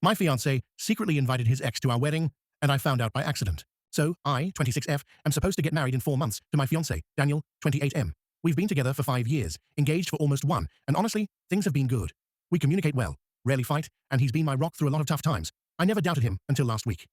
My fiancé secretly invited his ex to our wedding, and I found out by accident. So I, 26F, am supposed to get married in 4 months to my fiancé, Daniel, 28M. We've been together for 5 years, engaged for almost one, and honestly, things have been good. We communicate well, rarely fight, and he's been my rock through a lot of tough times. I never doubted him until last week.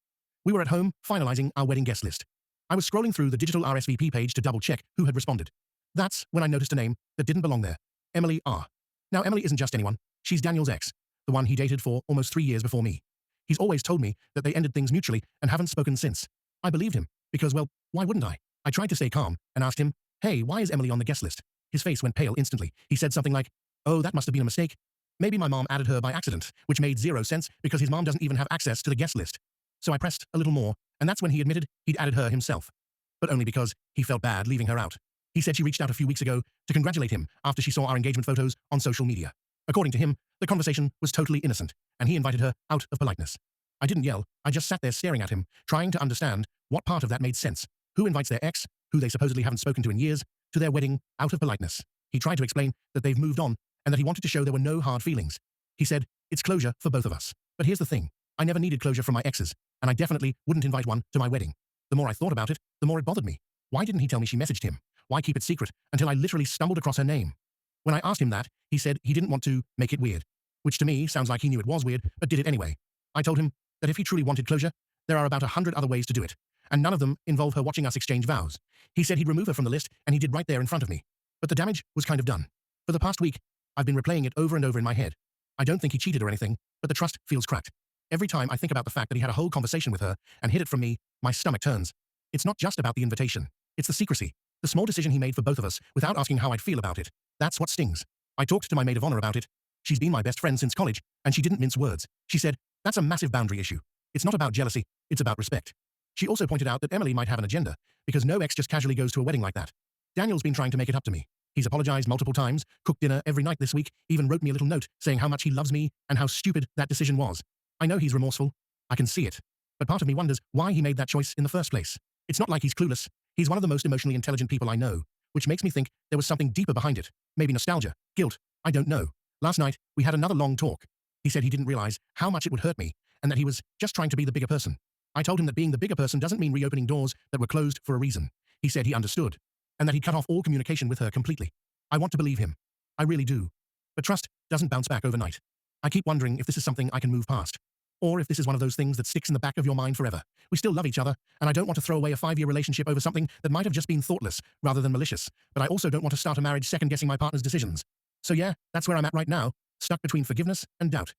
We were at home, finalizing our wedding guest list. I was scrolling through the digital RSVP page to double-check who had responded. That's when I noticed a name that didn't belong there. Emily R. Now, Emily isn't just anyone. She's Daniel's ex, the one he dated for almost 3 years before me. He's always told me that they ended things mutually and haven't spoken since. I believed him, because, well, why wouldn't I? I tried to stay calm and asked him, "Hey, why is Emily on the guest list?" His face went pale instantly. He said something like, "Oh, that must have been a mistake. Maybe my mom added her by accident," which made zero sense because his mom doesn't even have access to the guest list. So I pressed a little more, and that's when he admitted he'd added her himself. But only because he felt bad leaving her out. He said she reached out a few weeks ago to congratulate him after she saw our engagement photos on social media. According to him, the conversation was totally innocent, and he invited her out of politeness. I didn't yell, I just sat there staring at him, trying to understand what part of that made sense. Who invites their ex, who they supposedly haven't spoken to in years, to their wedding out of politeness? He tried to explain that they've moved on and that he wanted to show there were no hard feelings. He said, "It's closure for both of us." But here's the thing. I never needed closure from my exes, and I definitely wouldn't invite one to my wedding. The more I thought about it, the more it bothered me. Why didn't he tell me she messaged him? Why keep it secret until I literally stumbled across her name? When I asked him that, he said he didn't want to make it weird, which to me sounds like he knew it was weird, but did it anyway. I told him that if he truly wanted closure, there are about 100 other ways to do it, and none of them involve her watching us exchange vows. He said he'd remove her from the list, and he did right there in front of me. But the damage was kind of done. For the past week, I've been replaying it over and over in my head. I don't think he cheated or anything, but the trust feels cracked. Every time I think about the fact that he had a whole conversation with her and hid it from me, my stomach turns. It's not just about the invitation. It's the secrecy. The small decision he made for both of us without asking how I'd feel about it. That's what stings. I talked to my maid of honor about it. She's been my best friend since college, and she didn't mince words. She said, "That's a massive boundary issue. It's not about jealousy, it's about respect." She also pointed out that Emily might have an agenda, because no ex just casually goes to a wedding like that. Daniel's been trying to make it up to me. He's apologized multiple times, cooked dinner every night this week, even wrote me a little note saying how much he loves me and how stupid that decision was. I know he's remorseful. I can see it. But part of me wonders why he made that choice in the first place. It's not like he's clueless. He's one of the most emotionally intelligent people I know, which makes me think there was something deeper behind it. Maybe nostalgia, guilt, I don't know. Last night, we had another long talk. He said he didn't realize how much it would hurt me, and that he was just trying to be the bigger person. I told him that being the bigger person doesn't mean reopening doors that were closed for a reason. He said he understood, and that he'd cut off all communication with her completely. I want to believe him. I really do. But trust doesn't bounce back overnight. I keep wondering if this is something I can move past. Or if this is one of those things that sticks in the back of your mind forever. We still love each other, and I don't want to throw away a 5-year relationship over something that might have just been thoughtless rather than malicious, but I also don't want to start a marriage second-guessing my partner's decisions. So yeah, that's where I'm at right now, stuck between forgiveness and doubt.